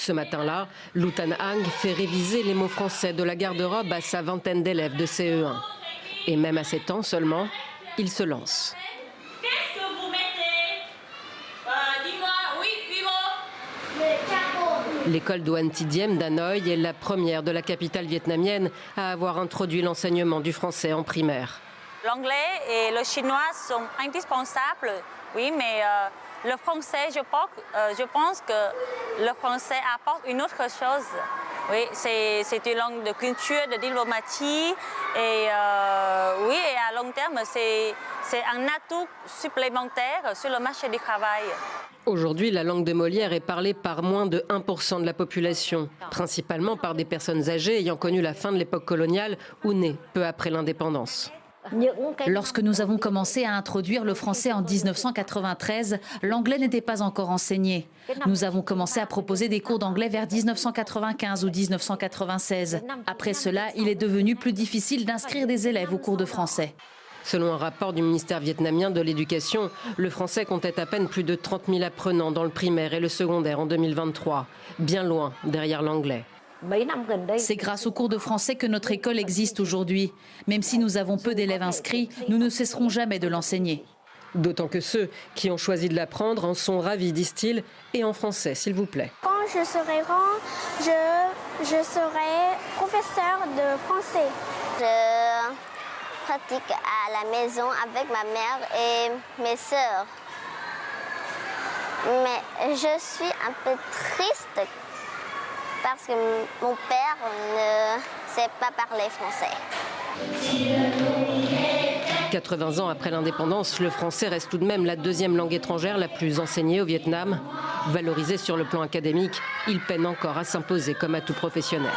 Ce matin-là, Lou Tan Hang fait réviser les mots français de la garde-robe à sa vingtaine d'élèves de CE1. Et même à 7 ans seulement, il se lance. Qu'est-ce que vous mettez? Dis-moi, oui, L'école Doan Thi Diem d'Hanoï est la première de la capitale vietnamienne à avoir introduit l'enseignement du français en primaire. L'anglais et le chinois sont indispensables, oui, mais le français, je pense que le français apporte une autre chose. Oui, c'est une langue de culture, de diplomatie, et oui, et à long terme, c'est un atout supplémentaire sur le marché du travail. Aujourd'hui, la langue de Molière est parlée par moins de 1% de la population, principalement par des personnes âgées ayant connu la fin de l'époque coloniale ou nées peu après l'indépendance. Lorsque nous avons commencé à introduire le français en 1993, l'anglais n'était pas encore enseigné. Nous avons commencé à proposer des cours d'anglais vers 1995 ou 1996. Après cela, il est devenu plus difficile d'inscrire des élèves aux cours de français. Selon un rapport du ministère vietnamien de l'Éducation, le français comptait à peine plus de 30 000 apprenants dans le primaire et le secondaire en 2023, bien loin derrière l'anglais. C'est grâce aux cours de français que notre école existe aujourd'hui. Même si nous avons peu d'élèves inscrits, nous ne cesserons jamais de l'enseigner. D'autant que ceux qui ont choisi de l'apprendre en sont ravis, disent-ils, et en français, s'il vous plaît. Quand je serai grand, je serai professeur de français. Je pratique à la maison avec ma mère et mes sœurs. Mais je suis un peu triste parce que mon père ne sait pas parler français. 80 ans après l'indépendance, le français reste tout de même la deuxième langue étrangère la plus enseignée au Vietnam. Valorisé sur le plan académique, il peine encore à s'imposer comme atout professionnel.